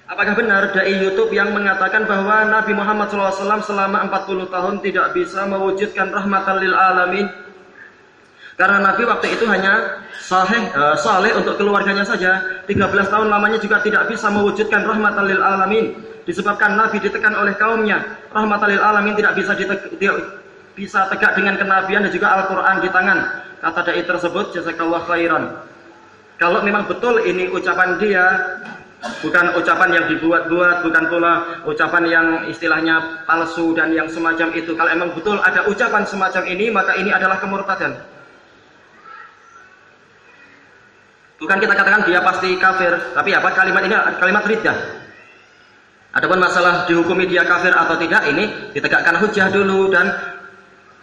Apakah benar dai YouTube yang mengatakan bahwa Nabi Muhammad SAW selama 40 tahun tidak bisa mewujudkan rahmatan lil alamin? Karena Nabi waktu itu hanya saleh untuk keluarganya saja. 13 tahun lamanya juga tidak bisa mewujudkan rahmatan lil alamin. Disebabkan Nabi ditekan oleh kaumnya. Rahmatan lil alamin tidak bisa tegak dengan kenabian dan juga Al-Quran di tangan. Kata dai tersebut, jazakallah khairan. Kalau memang betul ini ucapan dia, bukan ucapan yang dibuat-buat, bukan pula ucapan yang istilahnya palsu dan yang semacam itu. Kalau memang betul ada ucapan semacam ini, maka ini adalah kemurtadan. Bukan kita katakan dia pasti kafir, tapi apa, kalimat ini kalimat riddah. Adapun masalah dihukumi dia kafir atau tidak, ini ditegakkan hujjah dulu dan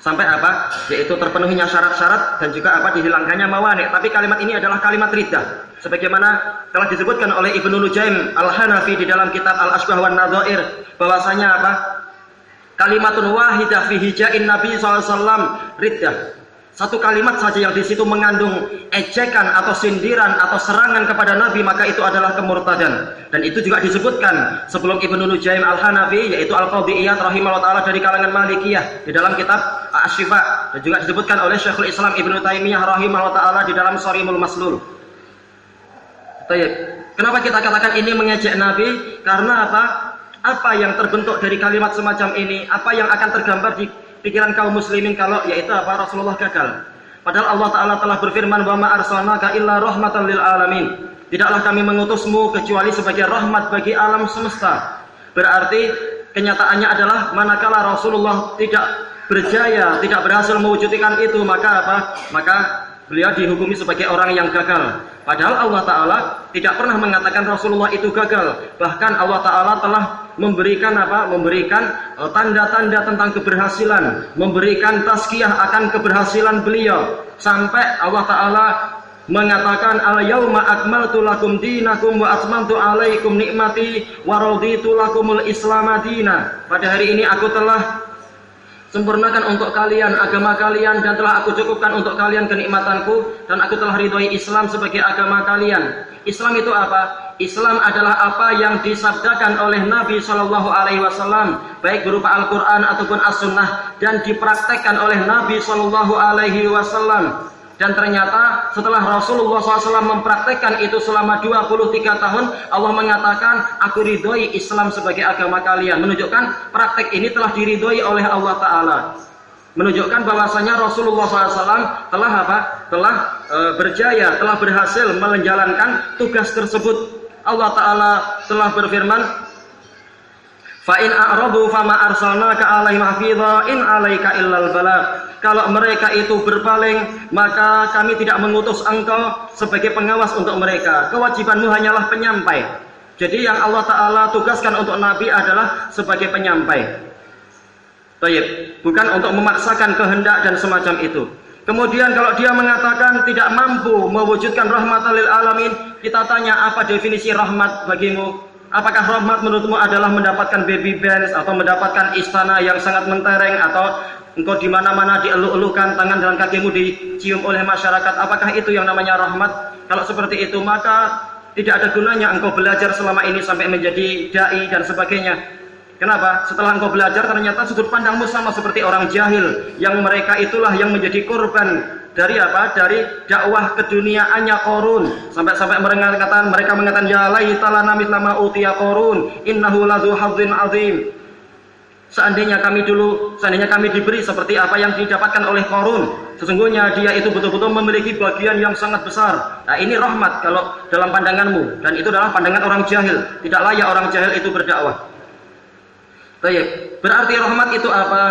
sampai apa, yaitu terpenuhinya syarat-syarat dan juga apa, dihilangkannya mawani'. Tapi kalimat ini adalah kalimat riddah, sebagaimana telah disebutkan oleh Ibnu Nujaim Al-Hanafi di dalam kitab Al-Ashbah wan Nadhair, bahwasanya apa, kalimatun wahidah fi hijain Nabi SAW riddah. Satu kalimat saja yang di situ mengandung ejekan atau sindiran atau serangan kepada Nabi, maka itu adalah kemurtadan. Dan itu juga disebutkan sebelum Ibnu Nujaim Al-Hanafi, yaitu Al-Qadhi Iyad rahimahullah ta'ala dari kalangan Malikiyah di dalam kitab Asy-Syifa, dan juga disebutkan oleh Syekhul Islam Ibnu Taimiyah rahimahullah ta'ala di dalam Sharimul Maslul. Kenapa kita katakan ini mengejek Nabi? Karena apa? Apa yang terbentuk dari kalimat semacam ini, apa yang akan tergambar di pikiran kaum muslimin kalau yaitu apa, Rasulullah gagal. Padahal Allah Ta'ala telah berfirman, wa ma arsalnaka illa rahmatan lil alamin. Tidaklah kami mengutusmu kecuali sebagai rahmat bagi alam semesta. Berarti kenyataannya adalah manakala Rasulullah tidak berjaya, tidak berhasil mewujudkan itu, maka apa? Maka beliau dihukumi sebagai orang yang gagal. Padahal Allah Ta'ala tidak pernah mengatakan Rasulullah itu gagal. Bahkan Allah Ta'ala telah memberikan apa? Memberikan tanda-tanda tentang keberhasilan, memberikan tazkiyah akan keberhasilan beliau. Sampai Allah Ta'ala mengatakan, al-yauma akmaltu lakum dinakum wa atmamtu alaikum nikmati wa raditu lakumul islam madina. Pada hari ini aku telah sempurnakan untuk kalian agama kalian dan telah aku cukupkan untuk kalian kenikmatanku dan aku telah ridhoi Islam sebagai agama kalian. Islam itu apa? Islam adalah apa yang disabdakan oleh Nabi Shallallahu Alaihi Wasallam, baik berupa Al-Quran ataupun As-Sunnah, dan dipraktekkan oleh Nabi Shallallahu Alaihi Wasallam. Dan ternyata setelah Rasulullah SAW mempraktekkan itu selama 23 tahun, Allah mengatakan, aku ridhoi Islam sebagai agama kalian. Menunjukkan praktek ini telah diridhoi oleh Allah Ta'ala. Menunjukkan bahwasanya Rasulullah SAW telah apa? Telah berjaya, telah berhasil menjalankan tugas tersebut. Allah Ta'ala telah berfirman, fa in a'radu fama arsalnaka 'alaihim hafidha in 'alaika illal balagh. Kalau mereka itu berpaling, maka kami tidak mengutus engkau sebagai pengawas untuk mereka. Kewajibanmu hanyalah penyampai. Jadi yang Allah Ta'ala tugaskan untuk Nabi adalah sebagai penyampai. Baik, bukan untuk memaksakan kehendak dan semacam itu. Kemudian kalau dia mengatakan tidak mampu mewujudkan rahmatan lil alamin, kita tanya, apa definisi rahmat bagimu? Apakah rahmat menurutmu adalah mendapatkan baby Benz atau mendapatkan istana yang sangat mentereng, atau engkau di mana-mana dieluk-elukan, tangan dan kakimu dicium oleh masyarakat? Apakah itu yang namanya rahmat? Kalau seperti itu, maka tidak ada gunanya engkau belajar selama ini sampai menjadi dai dan sebagainya. Kenapa? Setelah engkau belajar ternyata sudut pandangmu sama seperti orang jahil, yang mereka itulah yang menjadi korban dari apa? Dari dakwah keduniaannya Qarun. Sampai mereka mengatakan ya laitana mithla ma utiya Qarun innahu ladzu hadzin azim. Seandainya kami diberi seperti apa yang didapatkan oleh Qarun, sesungguhnya dia itu betul-betul memiliki bagian yang sangat besar. Nah, ini rahmat kalau dalam pandanganmu, dan itu adalah pandangan orang jahil. Tidak layak orang jahil itu berdakwah. Baik, berarti rahmat itu apa?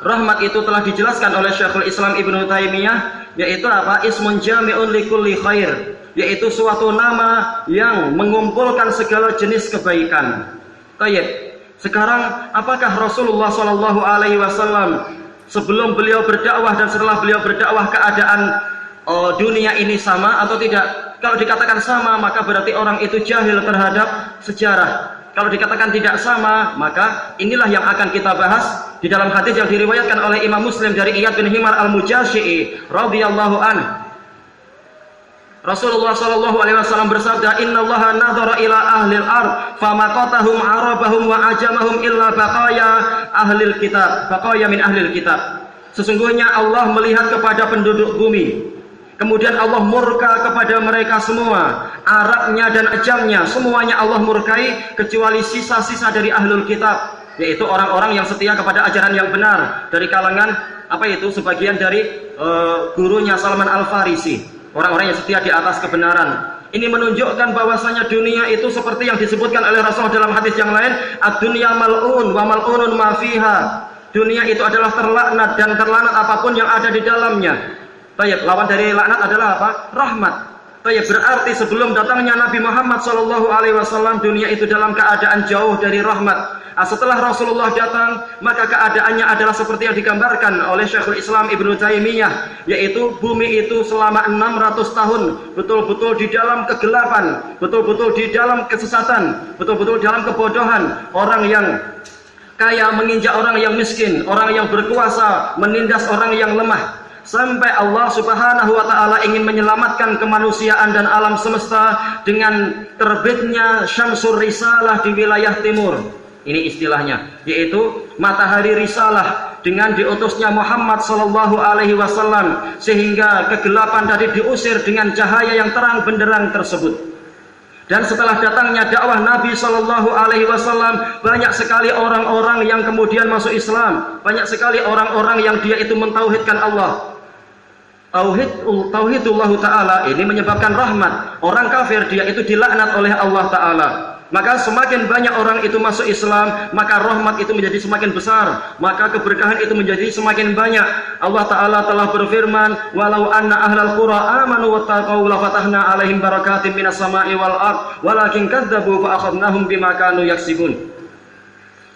Rahmat itu telah dijelaskan oleh Syekhul Islam Ibnu Taimiyah, yaitu apa? Ismun jami'un likulli khair, yaitu suatu nama yang mengumpulkan segala jenis kebaikan. Baik. Sekarang apakah Rasulullah Shallallahu Alaihi Wasallam sebelum beliau berdakwah dan setelah beliau berdakwah keadaan dunia ini sama atau tidak? Kalau dikatakan sama, maka berarti orang itu jahil terhadap sejarah. Kalau dikatakan tidak sama, maka inilah yang akan kita bahas di dalam hadis yang diriwayatkan oleh Imam Muslim dari Iyad bin Himar al-Mujashi'i radhiyallahu anhu. Rasulullah Shallallahu Alaihi Wasallam bersabda, Inna Allah nadhara ila ahlil ard, famaqatahum arabahum wa ajamahum illa baqaya ahlil kitab, baqaya min ahlil kitab. Sesungguhnya Allah melihat kepada penduduk bumi, kemudian Allah murka kepada mereka semua, Arabnya dan Ajamnya, semuanya Allah murkai kecuali sisa-sisa dari ahlul kitab, yaitu orang-orang yang setia kepada ajaran yang benar dari kalangan sebagian dari gurunya Salman Al-Farisi. Orang-orang yang setia di atas kebenaran. Ini menunjukkan bahwasanya dunia itu seperti yang disebutkan oleh Rasulullah dalam hadis yang lain, ad-dunya mal'un wa mal'unun ma fiha. Dunia itu adalah terlaknat dan terlanat apapun yang ada di dalamnya. Baik, lawan dari laknat adalah apa? Rahmat. Baik, berarti sebelum datangnya Nabi Muhammad SAW, dunia itu dalam keadaan jauh dari rahmat. Setelah Rasulullah datang, maka keadaannya adalah seperti yang digambarkan oleh Syekhul Islam Ibnu Taimiyah, yaitu bumi itu selama 600 tahun betul-betul di dalam kegelapan, betul-betul di dalam kesesatan, betul-betul dalam kebodohan. Orang yang kaya menginjak orang yang miskin, orang yang berkuasa menindas orang yang lemah. Sampai Allah Subhanahu wa Ta'ala ingin menyelamatkan kemanusiaan dan alam semesta dengan terbitnya Syamsur Risalah di wilayah timur. Ini istilahnya, yaitu matahari risalah dengan diutusnya Muhammad Sallallahu Alaihi Wasallam, sehingga kegelapan tadi diusir dengan cahaya yang terang benderang tersebut. Dan setelah datangnya dakwah Nabi Sallallahu Alaihi Wasallam, banyak sekali orang-orang yang kemudian masuk Islam, banyak sekali orang-orang yang dia itu mentauhidkan Allah. Tauhidullah Ta'ala ini menyebabkan rahmat. Orang kafir dia itu dilaknat oleh Allah Ta'ala. Maka semakin banyak orang itu masuk Islam, maka rahmat itu menjadi semakin besar, maka keberkahan itu menjadi semakin banyak. Allah Ta'ala telah berfirman, walau anna ahlal qura amanu wattaqau la fatahna alaihim barakatim minas sama'i wal ard walakin kadzabu fa akhadnahum bima kanu yaksibun.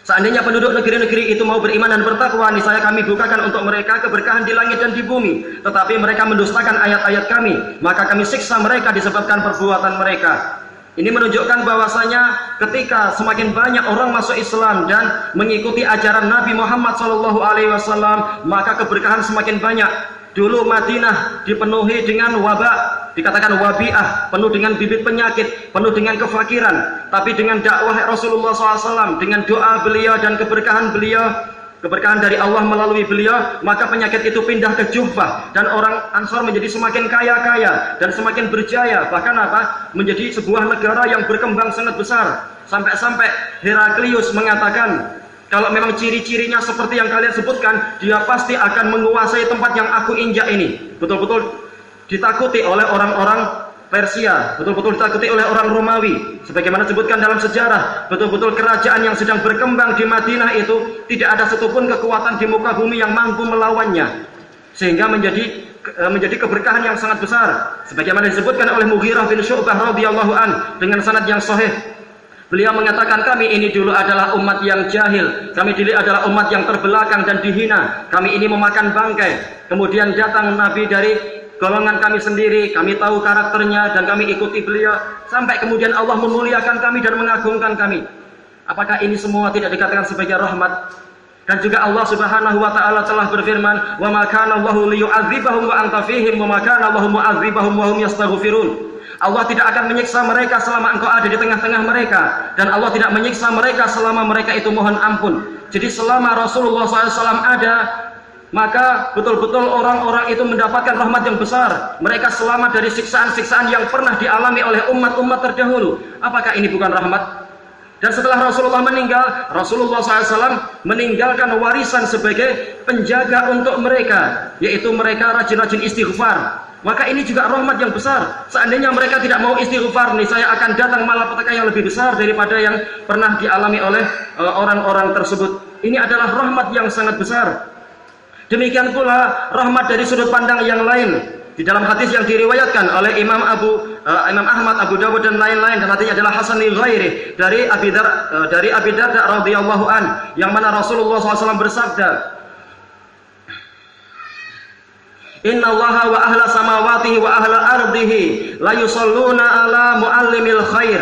Seandainya penduduk negeri-negeri itu mau beriman dan bertakwa, niscaya kami bukakan untuk mereka keberkahan di langit dan di bumi. Tetapi mereka mendustakan ayat-ayat kami, maka kami siksa mereka disebabkan perbuatan mereka. Ini menunjukkan bahwasanya ketika semakin banyak orang masuk Islam dan mengikuti ajaran Nabi Muhammad SAW, maka keberkahan semakin banyak. Dulu Madinah dipenuhi dengan wabak, dikatakan wabiah, penuh dengan bibit penyakit, penuh dengan kefakiran. Tapi dengan dakwah Rasulullah SAW, dengan doa beliau dan keberkahan beliau, keberkahan dari Allah melalui beliau, maka penyakit itu pindah ke Juhfah dan orang Ansor menjadi semakin kaya-kaya dan semakin berjaya, bahkan menjadi sebuah negara yang berkembang sangat besar. Sampai-sampai Heraklius mengatakan, kalau memang ciri-cirinya seperti yang kalian sebutkan, dia pasti akan menguasai tempat yang aku injak ini. Betul-betul ditakuti oleh orang-orang Persia, betul-betul ditakuti oleh orang Romawi. Sebagaimana disebutkan dalam sejarah, betul-betul kerajaan yang sedang berkembang di Madinah itu tidak ada satupun kekuatan di muka bumi yang mampu melawannya, sehingga menjadi keberkahan yang sangat besar. Sebagaimana disebutkan oleh Mughirah bin Syu'bah radhiyallahu an dengan sanad yang sahih. Beliau mengatakan, kami ini dulu adalah umat yang jahil, kami dulu adalah umat yang terbelakang dan dihina, kami ini memakan bangkai. Kemudian datang Nabi dari golongan kami sendiri, kami tahu karakternya dan kami ikuti beliau, sampai kemudian Allah memuliakan kami dan mengagungkan kami. Apakah ini semua tidak dikatakan sebagai rahmat? Dan juga Allah Subhanahu wa Ta'ala telah berfirman, wa ma kana Allahu liyu'adzibahum wa anta fihim wa ma kana Allahu mu'adzibahum wa hum yastaghfirun. Allah tidak akan menyiksa mereka selama engkau ada di tengah-tengah mereka, dan Allah tidak menyiksa mereka selama mereka itu mohon ampun. Jadi selama Rasulullah SAW ada, maka betul-betul orang-orang itu mendapatkan rahmat yang besar. Mereka selamat dari siksaan-siksaan yang pernah dialami oleh umat-umat terdahulu. Apakah ini bukan rahmat? Dan setelah Rasulullah meninggal, Rasulullah SAW meninggalkan warisan sebagai penjaga untuk mereka, yaitu mereka rajin-rajin istighfar. Maka ini juga rahmat yang besar. Seandainya mereka tidak mau istighfar, niscaya akan datang malapetaka yang lebih besar daripada yang pernah dialami oleh orang-orang tersebut. Ini adalah rahmat yang sangat besar. Demikian pula rahmat dari sudut pandang yang lain. Di dalam hadis yang diriwayatkan oleh Imam Ahmad, Abu Dawud dan lain-lain, dan hadisnya adalah hasan li ghairi dari Abi Darda radhiyallahu an, yang mana Rasulullah SAW bersabda, Inna Allaha wa ahla samawatihi wa ahla ardihi la yusalluna ala muallimil khair.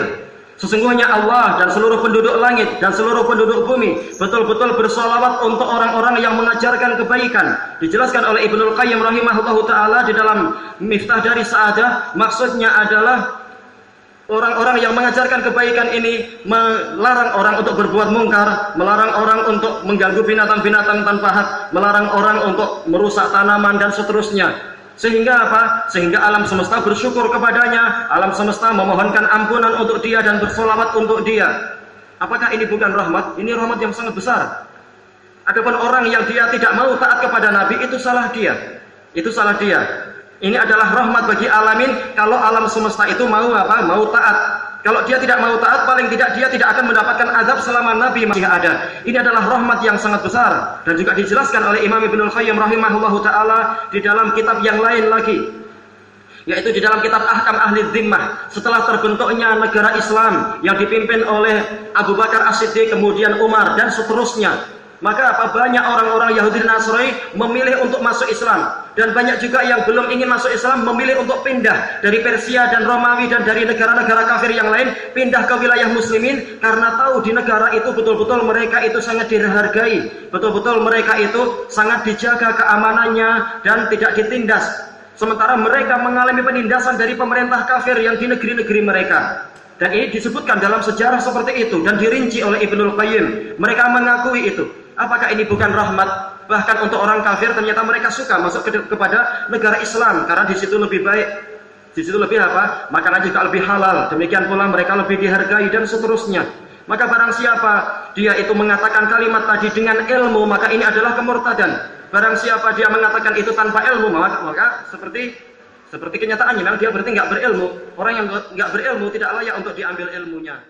Sesungguhnya Allah dan seluruh penduduk langit dan seluruh penduduk bumi betul-betul bersolawat untuk orang-orang yang mengajarkan kebaikan. Dijelaskan oleh Ibnul Qayyim rahimahullahu ta'ala di dalam Miftah dari Sa'adah, maksudnya adalah orang-orang yang mengajarkan kebaikan ini melarang orang untuk berbuat mungkar, melarang orang untuk mengganggu binatang-binatang tanpa hak, melarang orang untuk merusak tanaman dan seterusnya. Sehingga apa? Sehingga alam semesta bersyukur kepadanya, alam semesta memohonkan ampunan untuk dia dan bersolawat untuk dia. Apakah ini bukan rahmat? Ini rahmat yang sangat besar. Adapun orang yang dia tidak mau taat kepada Nabi, itu salah dia. Itu salah dia. Ini adalah rahmat bagi alamin kalau alam semesta itu mau apa? Mau taat. Kalau dia tidak mau taat, paling tidak dia tidak akan mendapatkan azab selama Nabi masih ada. Ini adalah rahmat yang sangat besar dan juga dijelaskan oleh Imam Ibnul Qayyim rahimahullahu taala di dalam kitab yang lain lagi, yaitu di dalam kitab Ahkam Ahli Zimmah. Setelah terbentuknya negara Islam yang dipimpin oleh Abu Bakar As-Siddiq, kemudian Umar dan seterusnya, maka apa? Banyak orang-orang Yahudi dan Nasrani memilih untuk masuk Islam, dan banyak juga yang belum ingin masuk Islam memilih untuk pindah dari Persia dan Romawi dan dari negara-negara kafir yang lain, pindah ke wilayah muslimin karena tahu di negara itu betul-betul mereka itu sangat dihargai, betul-betul mereka itu sangat dijaga keamanannya dan tidak ditindas. Sementara mereka mengalami penindasan dari pemerintah kafir yang di negeri-negeri mereka. Dan ini disebutkan dalam sejarah seperti itu dan dirinci oleh Ibnul Qayyim. Mereka mengakui itu. Apakah ini bukan rahmat? Bahkan untuk orang kafir ternyata mereka suka masuk kepada negara Islam karena di situ lebih baik, di situ lebih apa? Makanan juga lebih halal. Demikian pula mereka lebih dihargai dan seterusnya. Maka barang siapa dia itu mengatakan kalimat tadi dengan ilmu, maka ini adalah kemurtadan. Barang siapa dia mengatakan itu tanpa ilmu, maka seperti kenyataannya memang dia berarti nggak berilmu. Orang yang nggak berilmu tidak layak untuk diambil ilmunya.